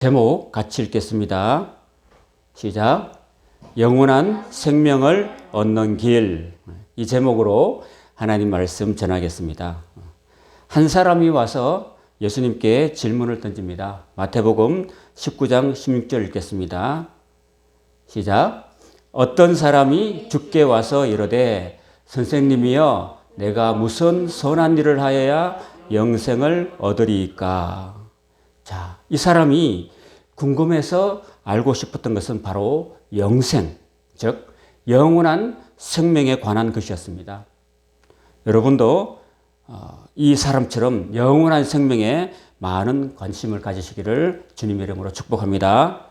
제목 같이 읽겠습니다. 시작. 영원한 생명을 얻는 길. 이 제목으로 하나님 말씀 전하겠습니다. 한 사람이 와서 예수님께 질문을 던집니다. 마태복음 19장 16절 읽겠습니다. 시작. 어떤 사람이 주께 와서 이르되 선생님이여 내가 무슨 선한 일을 하여야 영생을 얻으리이까. 자, 이 사람이 궁금해서 알고 싶었던 것은 바로 영생, 즉 영원한 생명에 관한 것이었습니다. 여러분도 이 사람처럼 영원한 생명에 많은 관심을 가지시기를 주님의 이름으로 축복합니다.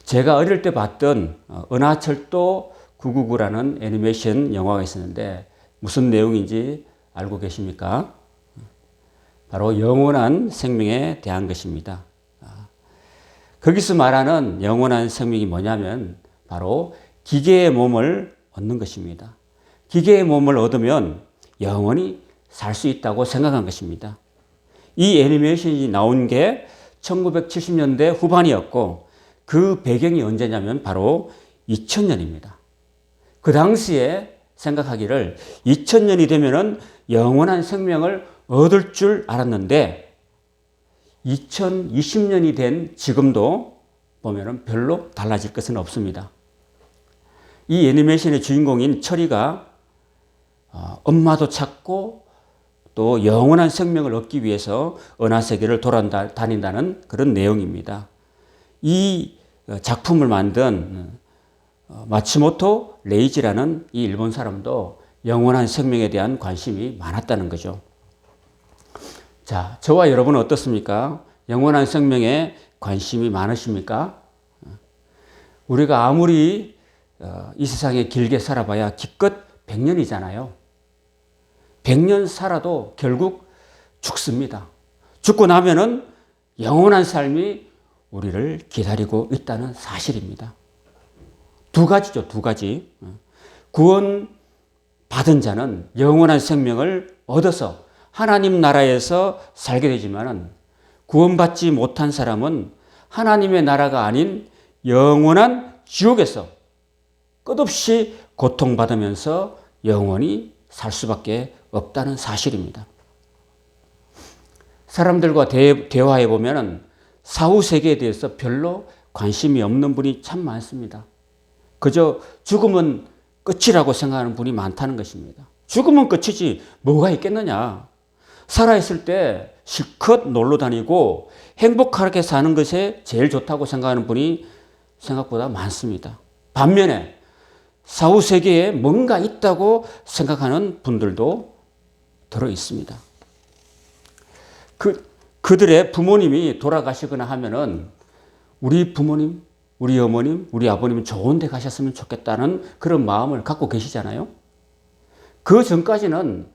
제가 어릴 때 봤던 은하철도 999라는 애니메이션 영화가 있었는데 무슨 내용인지 알고 계십니까? 바로 영원한 생명에 대한 것입니다. 거기서 말하는 영원한 생명이 뭐냐면 바로 기계의 몸을 얻는 것입니다. 기계의 몸을 얻으면 영원히 살 수 있다고 생각한 것입니다. 이 애니메이션이 나온 게 1970년대 후반이었고 그 배경이 언제냐면 바로 2000년입니다. 그 당시에 생각하기를 2000년이 되면은 영원한 생명을 얻을 줄 알았는데 2020년이 된 지금도 보면은 별로 달라질 것은 없습니다. 이 애니메이션의 주인공인 철이가 엄마도 찾고 또 영원한 생명을 얻기 위해서 은하세계를 돌아다닌다는 그런 내용입니다. 이 작품을 만든 마츠모토 레이지라는 이 일본 사람도 영원한 생명에 대한 관심이 많았다는 거죠. 자, 저와 여러분은 어떻습니까? 영원한 생명에 관심이 많으십니까? 우리가 아무리 이 세상에 길게 살아봐야 기껏 100년이잖아요. 100년 살아도 결국 죽습니다. 죽고 나면은 영원한 삶이 우리를 기다리고 있다는 사실입니다. 두 가지죠, 두 가지. 구원 받은 자는 영원한 생명을 얻어서 하나님 나라에서 살게 되지만은 구원받지 못한 사람은 하나님의 나라가 아닌 영원한 지옥에서 끝없이 고통받으면서 영원히 살 수밖에 없다는 사실입니다. 사람들과 대화해 보면은 사후 세계에 대해서 별로 관심이 없는 분이 참 많습니다. 그저 죽음은 끝이라고 생각하는 분이 많다는 것입니다. 죽으면 끝이지 뭐가 있겠느냐. 살아있을 때 실컷 놀러 다니고 행복하게 사는 것이 제일 좋다고 생각하는 분이 생각보다 많습니다. 반면에 사후 세계에 뭔가 있다고 생각하는 분들도 들어 있습니다. 그들의 부모님이 돌아가시거나 하면은 우리 부모님, 우리 어머님, 우리 아버님 좋은 데 가셨으면 좋겠다는 그런 마음을 갖고 계시잖아요. 그 전까지는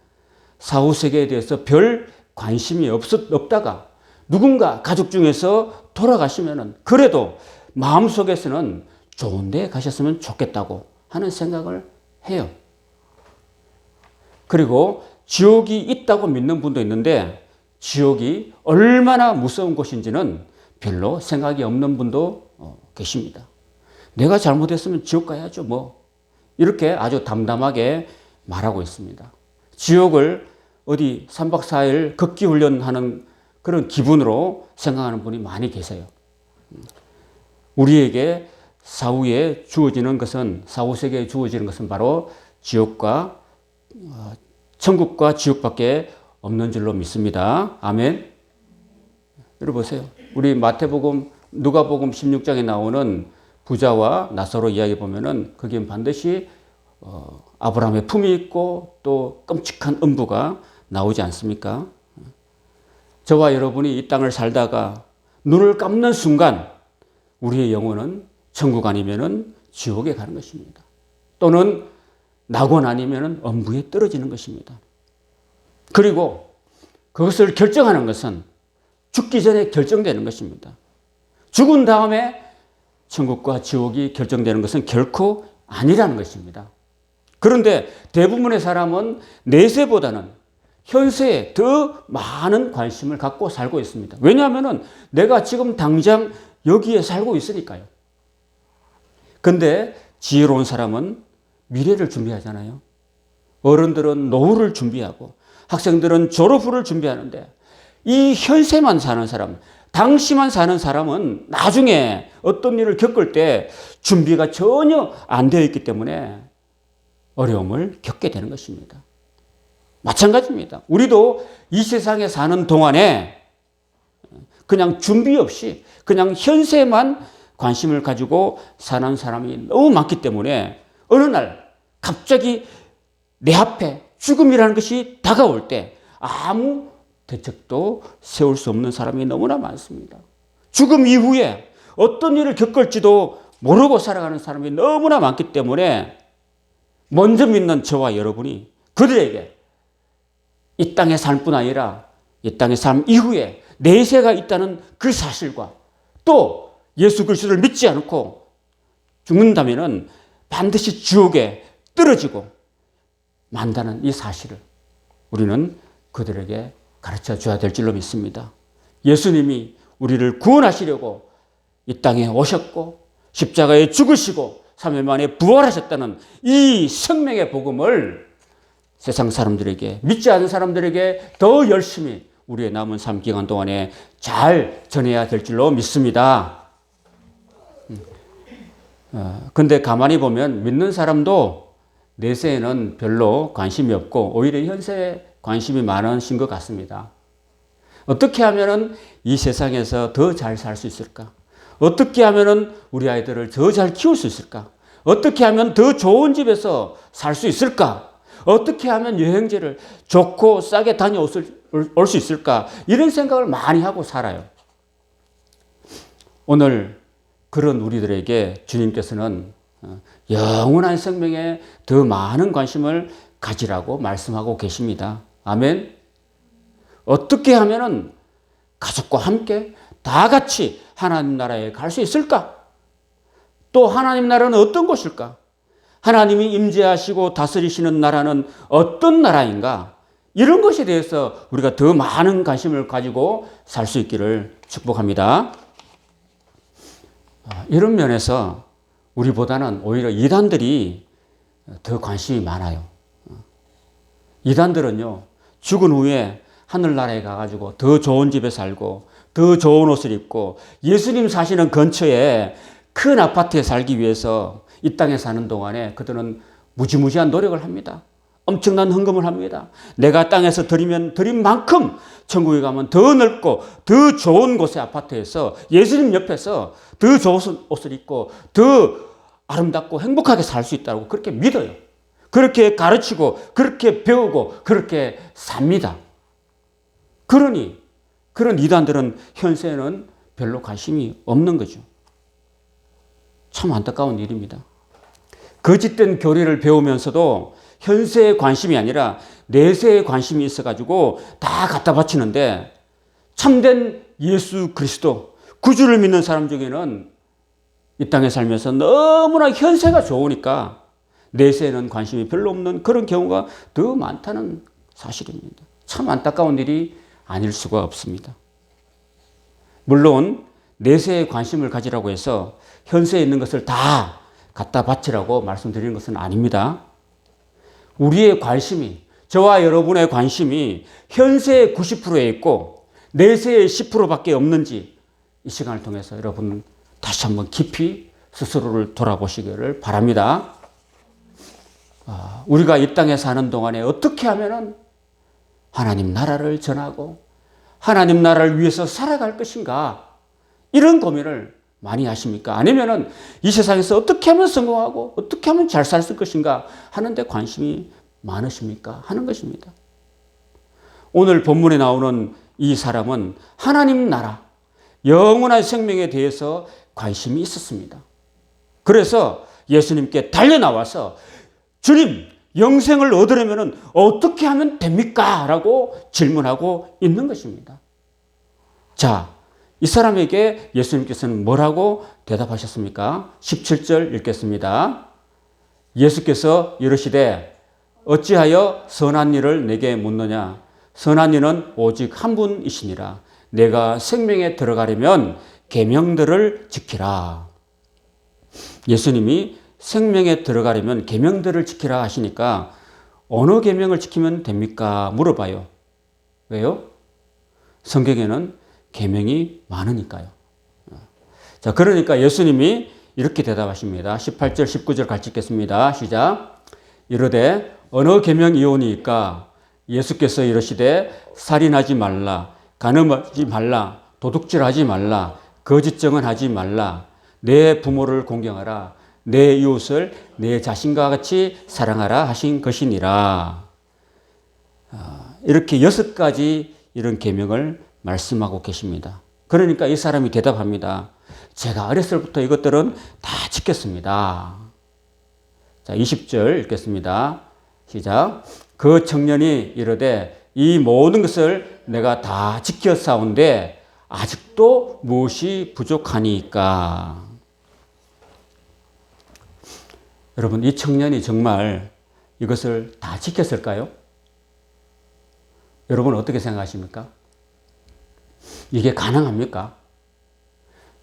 사후 세계에 대해서 별 관심이 없다가 누군가 가족 중에서 돌아가시면은 그래도 마음속에서는 좋은 데 가셨으면 좋겠다고 하는 생각을 해요. 그리고 지옥이 있다고 믿는 분도 있는데 지옥이 얼마나 무서운 곳인지는 별로 생각이 없는 분도 계십니다. 내가 잘못했으면 지옥 가야죠, 뭐. 이렇게 아주 담담하게 말하고 있습니다. 지옥을 어디 3박 4일 걷기 훈련하는 그런 기분으로 생각하는 분이 많이 계세요. 우리에게 사후에 주어지는 것은, 사후 세계에 주어지는 것은 바로 지옥과 천국과 지옥밖에 없는 줄로 믿습니다. 아멘. 여러분 보세요. 우리 마태복음, 누가복음 16장에 나오는 부자와 나사로 이야기 보면은 거기엔 반드시 아브라함의 품이 있고 또 끔찍한 음부가 나오지 않습니까? 저와 여러분이 이 땅을 살다가 눈을 감는 순간 우리의 영혼은 천국 아니면은 지옥에 가는 것입니다. 또는 낙원 아니면은 엄부에 떨어지는 것입니다. 그리고 그것을 결정하는 것은 죽기 전에 결정되는 것입니다. 죽은 다음에 천국과 지옥이 결정되는 것은 결코 아니라는 것입니다. 그런데 대부분의 사람은 내세보다는 현세에 더 많은 관심을 갖고 살고 있습니다. 왜냐하면 내가 지금 당장 여기에 살고 있으니까요. 근데 지혜로운 사람은 미래를 준비하잖아요. 어른들은 노후를 준비하고 학생들은 졸업 후를 준비하는데 이 현세만 사는 사람, 당시만 사는 사람은 나중에 어떤 일을 겪을 때 준비가 전혀 안 되어 있기 때문에 어려움을 겪게 되는 것입니다. 마찬가지입니다. 우리도 이 세상에 사는 동안에 그냥 준비 없이 그냥 현세만 관심을 가지고 사는 사람이 너무 많기 때문에 어느 날 갑자기 내 앞에 죽음이라는 것이 다가올 때 아무 대책도 세울 수 없는 사람이 너무나 많습니다. 죽음 이후에 어떤 일을 겪을지도 모르고 살아가는 사람이 너무나 많기 때문에 먼저 믿는 저와 여러분이 그들에게 이 땅의 삶뿐 아니라 이 땅의 삶 이후에 내세가 있다는 그 사실과 또 예수 그리스도를 믿지 않고 죽는다면 반드시 지옥에 떨어지고 만다는 이 사실을 우리는 그들에게 가르쳐 줘야 될 줄로 믿습니다. 예수님이 우리를 구원하시려고 이 땅에 오셨고 십자가에 죽으시고 3일 만에 부활하셨다는 이 생명의 복음을 세상 사람들에게, 믿지 않는 사람들에게 더 열심히 우리의 남은 삶 기간 동안에 잘 전해야 될 줄로 믿습니다. 근데 가만히 보면 믿는 사람도 내세에는 별로 관심이 없고 오히려 현세에 관심이 많으신 것 같습니다. 어떻게 하면 이 세상에서 더 잘 살 수 있을까? 어떻게 하면 우리 아이들을 더 잘 키울 수 있을까? 어떻게 하면 더 좋은 집에서 살 수 있을까? 어떻게 하면 여행지를 좋고 싸게 다녀올 수 있을까? 이런 생각을 많이 하고 살아요. 오늘 그런 우리들에게 주님께서는 영원한 생명에 더 많은 관심을 가지라고 말씀하고 계십니다. 아멘. 어떻게 하면은 가족과 함께 다 같이 하나님 나라에 갈 수 있을까? 또 하나님 나라는 어떤 곳일까? 하나님이 임재하시고 다스리시는 나라는 어떤 나라인가? 이런 것에 대해서 우리가 더 많은 관심을 가지고 살 수 있기를 축복합니다. 이런 면에서 우리보다는 오히려 이단들이 더 관심이 많아요. 이단들은요, 죽은 후에 하늘나라에 가가지고 더 좋은 집에 살고 더 좋은 옷을 입고 예수님 사시는 근처에 큰 아파트에 살기 위해서 이 땅에 사는 동안에 그들은 무지무지한 노력을 합니다. 엄청난 헌금을 합니다. 내가 땅에서 드린 만큼 천국에 가면 더 넓고 더 좋은 곳의 아파트에서 예수님 옆에서 더 좋은 옷을 입고 더 아름답고 행복하게 살 수 있다고 그렇게 믿어요. 그렇게 가르치고 그렇게 배우고 그렇게 삽니다. 그러니 그런 이단들은 현세에는 별로 관심이 없는 거죠. 참 안타까운 일입니다. 거짓된 교리를 배우면서도 현세에 관심이 아니라 내세에 관심이 있어가지고 다 갖다 바치는데 참된 예수 그리스도 구주를 믿는 사람 중에는 이 땅에 살면서 너무나 현세가 좋으니까 내세에는 관심이 별로 없는 그런 경우가 더 많다는 사실입니다. 참 안타까운 일이 아닐 수가 없습니다. 물론 내세에 관심을 가지라고 해서 현세에 있는 것을 다 갖다 바치라고 말씀드리는 것은 아닙니다. 우리의 관심이, 저와 여러분의 관심이 현세의 90%에 있고 내세의 10%밖에 없는지 이 시간을 통해서 여러분 다시 한번 깊이 스스로를 돌아보시기를 바랍니다. 우리가 이 땅에 사는 동안에 어떻게 하면 하나님 나라를 전하고 하나님 나라를 위해서 살아갈 것인가, 이런 고민을 많이 하십니까? 아니면은 이 세상에서 어떻게 하면 성공하고 어떻게 하면 잘 살 것인가 하는 데 관심이 많으십니까? 하는 것입니다. 오늘 본문에 나오는 이 사람은 하나님 나라, 영원한 생명에 대해서 관심이 있었습니다. 그래서 예수님께 달려나와서 주님, 영생을 얻으려면 어떻게 하면 됩니까? 라고 질문하고 있는 것입니다. 자, 이 사람에게 예수님께서는 뭐라고 대답하셨습니까? 17절 읽겠습니다. 예수께서 이르시되 어찌하여 선한 일을 내게 묻느냐? 선한 이는 오직 한 분이시니라. 내가 생명에 들어가려면 계명들을 지키라. 예수님이 생명에 들어가려면 계명들을 지키라 하시니까 어느 계명을 지키면 됩니까? 물어봐요. 왜요? 성경에는 계명이 많으니까요. 자, 그러니까 예수님이 이렇게 대답하십니다. 18절, 19절 같이 읽겠습니다. 시작. 이르되 어느 계명이오니까 예수께서 이르시되 살인하지 말라, 간음하지 말라, 도둑질하지 말라, 거짓 증언하지 말라, 내 부모를 공경하라, 내 이웃을 내 자신과 같이 사랑하라 하신 것이니라. 이렇게 6가지 이런 계명을 말씀하고 계십니다. 그러니까 이 사람이 대답합니다. 제가 어렸을 때부터 이것들은 다 지켰습니다. 자, 20절 읽겠습니다. 시작. 그 청년이 이르되 이 모든 것을 내가 다 지켰사온데 아직도 무엇이 부족하니까. 여러분, 이 청년이 정말 이것을 다 지켰을까요? 여러분 어떻게 생각하십니까? 이게 가능합니까?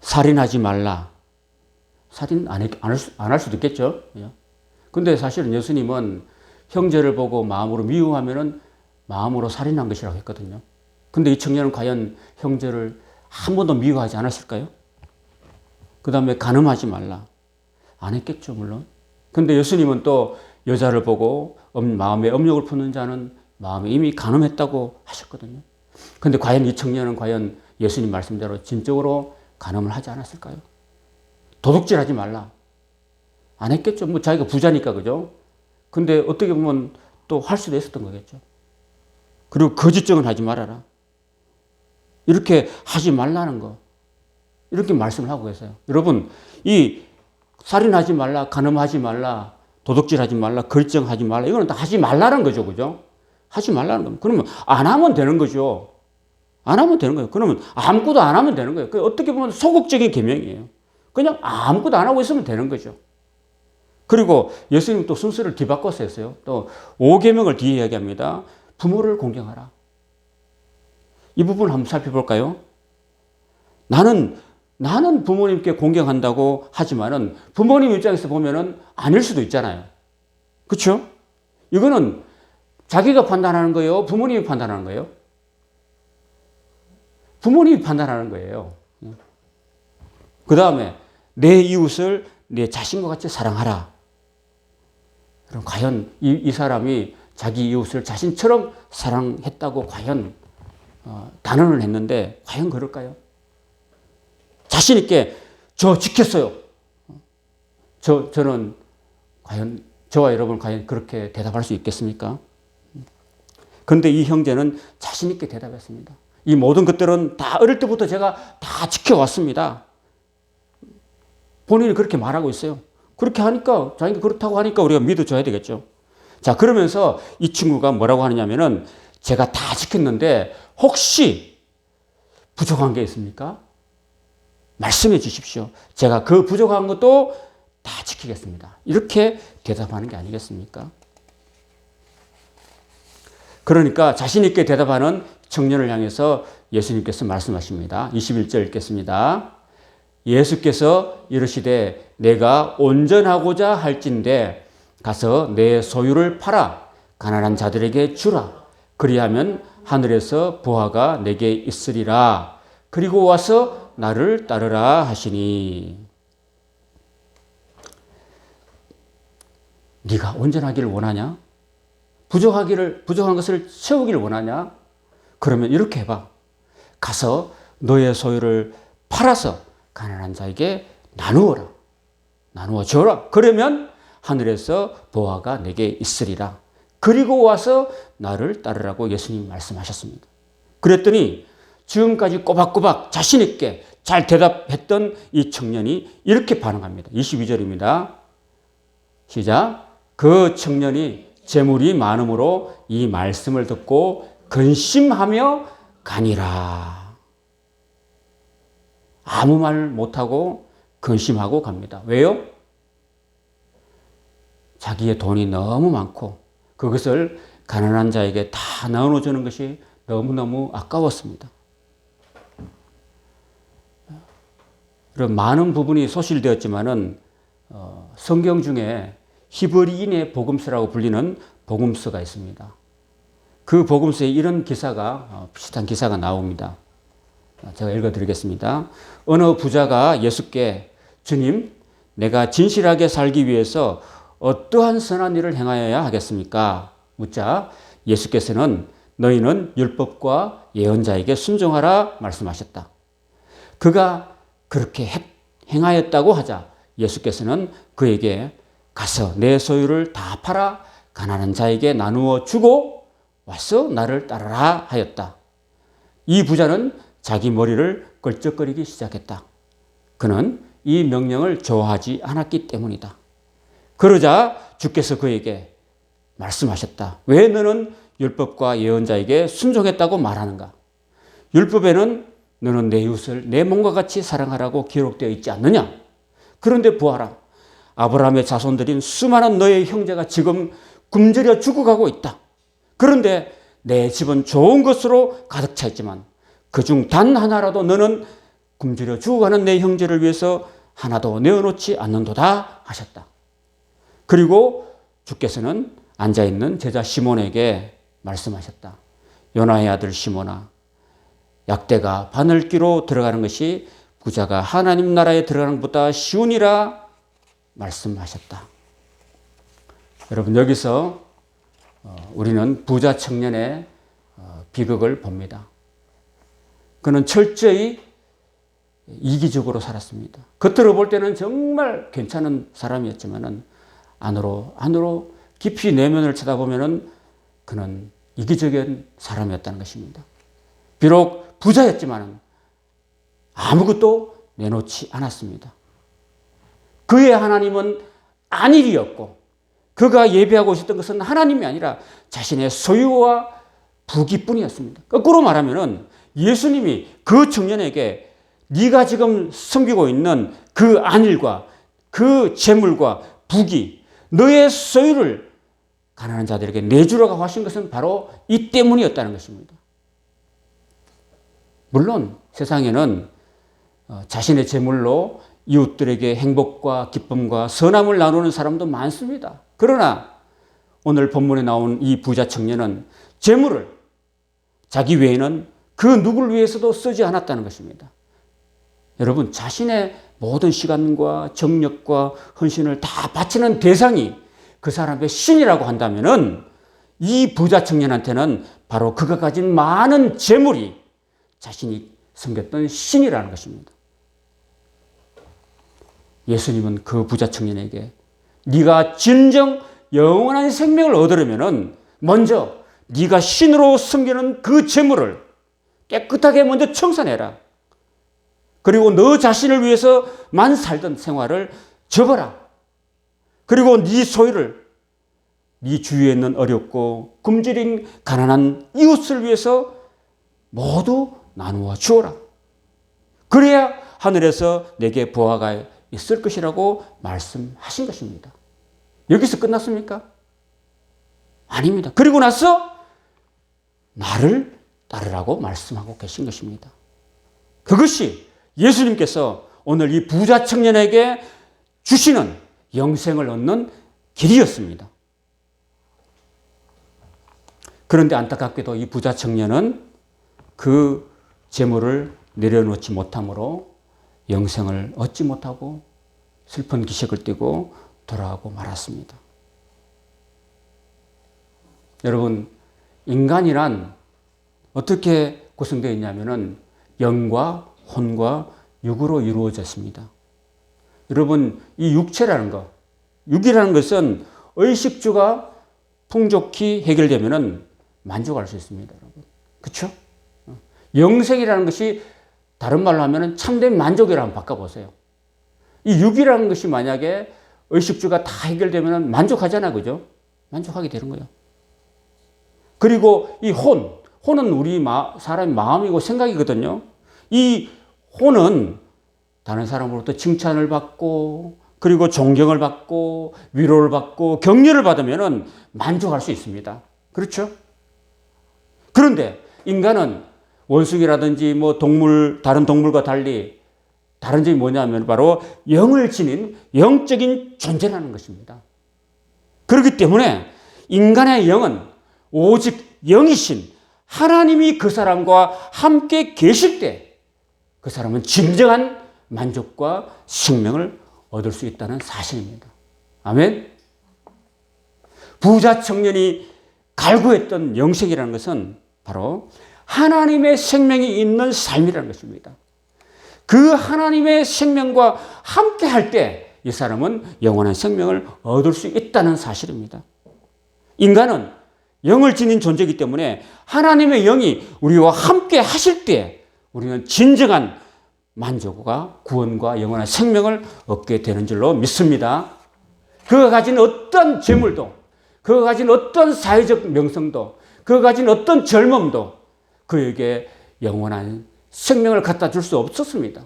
살인하지 말라. 살인 안 할 수도 있겠죠. 근데 사실은 예수님은 형제를 보고 마음으로 미워하면은 마음으로 살인한 것이라고 했거든요. 근데 이 청년은 과연 형제를 한 번도 미워하지 않았을까요? 그 다음에 간음하지 말라. 안 했겠죠, 물론. 근데 예수님은 또 여자를 보고 마음에 음욕을 품는 자는 마음에 이미 간음했다고 하셨거든요. 근데 과연 이 청년은 과연 예수님 말씀대로 진정으로 간음을 하지 않았을까요? 도둑질하지 말라. 안 했겠죠. 뭐 자기가 부자니까, 그죠? 근데 어떻게 보면 또 할 수도 있었던 거겠죠. 그리고 거짓 증언하지 말아라. 이렇게 하지 말라는 거. 이렇게 말씀을 하고 계세요. 여러분, 이 살인하지 말라, 간음하지 말라, 도둑질하지 말라, 거짓 증언하지 말라. 이거는 다 하지 말라는 거죠. 그죠? 하지 말라는 겁니다. 그러면 안 하면 되는 거죠. 안 하면 되는 거예요. 그러면 아무것도 안 하면 되는 거예요. 어떻게 보면 소극적인 계명이에요. 그냥 아무것도 안 하고 있으면 되는 거죠. 그리고 예수님 또 순서를 뒤바꿔서 했어요. 또 5계명을 뒤에 이야기합니다. 부모를 공경하라. 이 부분을 한번 살펴볼까요? 나는 부모님께 공경한다고 하지만은 부모님 입장에서 보면은 아닐 수도 있잖아요. 그렇죠? 이거는 자기가 판단하는 거예요? 부모님이 판단하는 거예요? 부모님이 판단하는 거예요. 그 다음에 내 이웃을 내 자신과 같이 사랑하라. 그럼 과연 이 사람이 자기 이웃을 자신처럼 사랑했다고 과연 단언을 했는데 과연 그럴까요? 자신 있게 저 지켰어요. 저는 과연 저와 여러분 과연 그렇게 대답할 수 있겠습니까? 그런데 이 형제는 자신 있게 대답했습니다. 이 모든 것들은 다 어릴 때부터 제가 다 지켜왔습니다. 본인이 그렇게 말하고 있어요. 그렇게 하니까, 자기가 그렇다고 하니까 우리가 믿어줘야 되겠죠. 자, 그러면서 이 친구가 뭐라고 하느냐면은 제가 다 지켰는데 혹시 부족한 게 있습니까? 말씀해 주십시오. 제가 그 부족한 것도 다 지키겠습니다. 이렇게 대답하는 게 아니겠습니까? 그러니까 자신 있게 대답하는 청년을 향해서 예수님께서 말씀하십니다. 21절 읽겠습니다. 예수께서 이르시되 내가 온전하고자 할진대 가서 내 소유를 팔아 가난한 자들에게 주라. 그리하면 하늘에서 보화가 내게 있으리라. 그리고 와서 나를 따르라 하시니. 네가 온전하기를 원하냐? 부족한 것을 채우기를 원하냐? 그러면 이렇게 해봐. 가서 너의 소유를 팔아서 가난한 자에게 나누어라. 나누어 줘라. 그러면 하늘에서 보화가 내게 있으리라. 그리고 와서 나를 따르라고 예수님이 말씀하셨습니다. 그랬더니 지금까지 꼬박꼬박 자신 있게 잘 대답했던 이 청년이 이렇게 반응합니다. 22절입니다. 시작. 그 청년이 재물이 많음으로 이 말씀을 듣고 근심하며 가니라. 아무 말 못하고 근심하고 갑니다. 왜요? 자기의 돈이 너무 많고 그것을 가난한 자에게 다 나눠주는 것이 너무너무 아까웠습니다. 그런 많은 부분이 소실되었지만은 성경 중에 히브리인의 복음서라고 불리는 복음서가 있습니다. 그 복음서에 이런 기사가 비슷한 기사가 나옵니다. 제가 읽어드리겠습니다. 어느 부자가 예수께 주님, 내가 진실하게 살기 위해서 어떠한 선한 일을 행하여야 하겠습니까? 묻자 예수께서는 너희는 율법과 예언자에게 순종하라 말씀하셨다. 그가 그렇게 행하였다고 하자 예수께서는 그에게 가서 내 소유를 다 팔아 가난한 자에게 나누어 주고 와서 나를 따르라 하였다. 이 부자는 자기 머리를 걸쩍거리기 시작했다. 그는 이 명령을 좋아하지 않았기 때문이다. 그러자 주께서 그에게 말씀하셨다. 왜 너는 율법과 예언자에게 순종했다고 말하는가? 율법에는 너는 내 이웃을 내 몸과 같이 사랑하라고 기록되어 있지 않느냐? 그런데 보아라. 아브라함의 자손들인 수많은 너의 형제가 지금 굶주려 죽어가고 있다. 그런데 내 집은 좋은 것으로 가득 차 있지만 그중 단 하나라도 너는 굶주려 죽어가는 내 형제를 위해서 하나도 내어놓지 않는도다 하셨다. 그리고 주께서는 앉아있는 제자 시몬에게 말씀하셨다. 요나의 아들 시몬아, 약대가 바늘귀로 들어가는 것이 부자가 하나님 나라에 들어가는 것보다 쉬우니라 말씀하셨다. 여러분, 여기서 우리는 부자 청년의 비극을 봅니다. 그는 철저히 이기적으로 살았습니다. 겉으로 볼 때는 정말 괜찮은 사람이었지만 안으로 깊이 내면을 쳐다보면 그는 이기적인 사람이었다는 것입니다. 비록 부자였지만 아무것도 내놓지 않았습니다. 그의 하나님은 안일이었고 그가 예배하고 있었던 것은 하나님이 아니라 자신의 소유와 부귀뿐이었습니다. 거꾸로 말하면 예수님이 그 청년에게 네가 지금 섬기고 있는 그 안일과 그 재물과 부귀, 너의 소유를 가난한 자들에게 내주라고 하신 것은 바로 이 때문이었다는 것입니다. 물론 세상에는 자신의 재물로 이웃들에게 행복과 기쁨과 선함을 나누는 사람도 많습니다. 그러나 오늘 본문에 나온 이 부자 청년은 재물을 자기 외에는 그 누구를 위해서도 쓰지 않았다는 것입니다. 여러분, 자신의 모든 시간과 정력과 헌신을 다 바치는 대상이 그 사람의 신이라고 한다면 이 부자 청년한테는 바로 그가 가진 많은 재물이 자신이 섬겼던 신이라는 것입니다. 예수님은 그 부자 청년에게 네가 진정 영원한 생명을 얻으려면 먼저 네가 신으로 섬기는 그 재물을 깨끗하게 먼저 청산해라. 그리고 너 자신을 위해서만 살던 생활을 접어라. 그리고 네 소유를 네 주위에 있는 어렵고 굶주린 가난한 이웃을 위해서 모두 나누어 주어라. 그래야 하늘에서 내게 보화가 있을 것이라고 말씀하신 것입니다. 여기서 끝났습니까? 아닙니다. 그리고 나서 나를 따르라고 말씀하고 계신 것입니다. 그것이 예수님께서 오늘 이 부자 청년에게 주시는 영생을 얻는 길이었습니다. 그런데 안타깝게도 이 부자 청년은 그 재물을 내려놓지 못함으로 영생을 얻지 못하고 슬픈 기색을 띠고 돌아가고 말았습니다. 여러분, 인간이란 어떻게 구성되어 있냐면은 영과 혼과 육으로 이루어졌습니다. 여러분, 이 육체라는 것, 육이라는 것은 의식주가 풍족히 해결되면은 만족할 수 있습니다, 여러분. 그렇죠? 영생이라는 것이 다른 말로 하면은 참된 만족이라고 한번 바꿔보세요. 이 육이라는 것이 만약에 의식주가 다 해결되면은 만족하잖아, 그죠? 만족하게 되는 거예요. 그리고 이 혼은 우리 사람의 마음이고 생각이거든요. 이 혼은 다른 사람으로부터 칭찬을 받고 그리고 존경을 받고 위로를 받고 격려를 받으면 만족할 수 있습니다. 그렇죠? 그런데 인간은 원숭이라든지 뭐 동물, 다른 동물과 달리 다른 점이 뭐냐면 바로 영을 지닌 영적인 존재라는 것입니다. 그렇기 때문에 인간의 영은 오직 영이신 하나님이 그 사람과 함께 계실 때 그 사람은 진정한 만족과 생명을 얻을 수 있다는 사실입니다. 아멘. 부자 청년이 갈구했던 영생이라는 것은 바로 하나님의 생명이 있는 삶이라는 것입니다. 그 하나님의 생명과 함께 할 때 이 사람은 영원한 생명을 얻을 수 있다는 사실입니다. 인간은 영을 지닌 존재이기 때문에 하나님의 영이 우리와 함께 하실 때 우리는 진정한 만족과 구원과 영원한 생명을 얻게 되는 줄로 믿습니다. 그가 가진 어떤 재물도, 그가 가진 어떤 사회적 명성도, 그가 가진 어떤 젊음도 그에게 영원한 생명을 갖다 줄 수 없었습니다.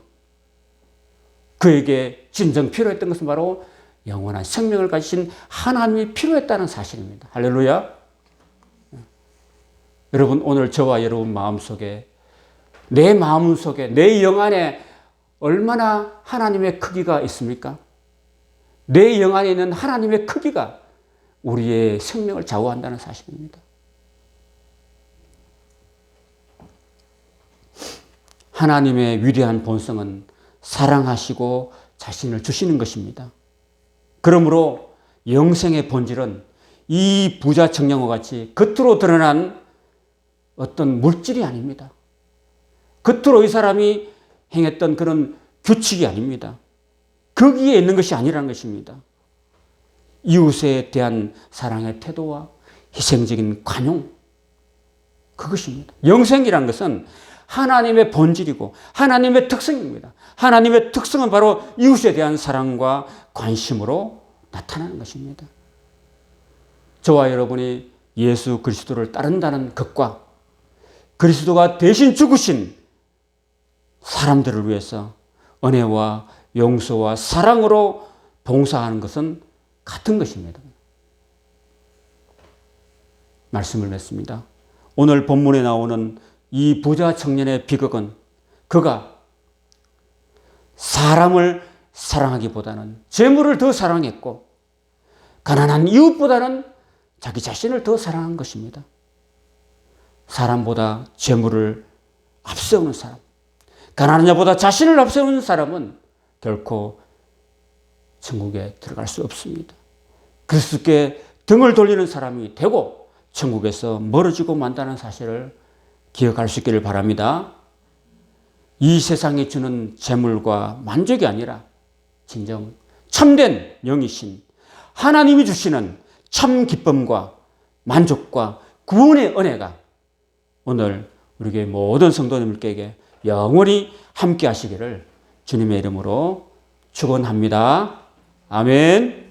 그에게 진정 필요했던 것은 바로 영원한 생명을 가지신 하나님이 필요했다는 사실입니다. 할렐루야. 여러분, 오늘 저와 여러분 마음속에, 내 마음속에, 내 영 안에 얼마나 하나님의 크기가 있습니까? 내 영 안에 있는 하나님의 크기가 우리의 생명을 좌우한다는 사실입니다. 하나님의 위대한 본성은 사랑하시고 자신을 주시는 것입니다. 그러므로 영생의 본질은 이 부자 청년과 같이 겉으로 드러난 어떤 물질이 아닙니다. 겉으로 이 사람이 행했던 그런 규칙이 아닙니다. 거기에 있는 것이 아니라는 것입니다. 이웃에 대한 사랑의 태도와 희생적인 관용, 그것입니다. 영생이라는 것은 하나님의 본질이고 하나님의 특성입니다. 하나님의 특성은 바로 이웃에 대한 사랑과 관심으로 나타나는 것입니다. 저와 여러분이 예수 그리스도를 따른다는 것과 그리스도가 대신 죽으신 사람들을 위해서 은혜와 용서와 사랑으로 봉사하는 것은 같은 것입니다. 말씀을 맺습니다. 오늘 본문에 나오는 이 부자 청년의 비극은 그가 사람을 사랑하기보다는 재물을 더 사랑했고 가난한 이웃보다는 자기 자신을 더 사랑한 것입니다. 사람보다 재물을 앞세우는 사람, 가난한 자보다 자신을 앞세우는 사람은 결코 천국에 들어갈 수 없습니다. 그리스도께 등을 돌리는 사람이 되고 천국에서 멀어지고 만다는 사실을 기억할 수 있기를 바랍니다. 이 세상이 주는 재물과 만족이 아니라 진정 참된 영이신 하나님이 주시는 참 기쁨과 만족과 구원의 은혜가 오늘 우리에게 모든 성도님들에게 영원히 함께 하시기를 주님의 이름으로 축원합니다. 아멘.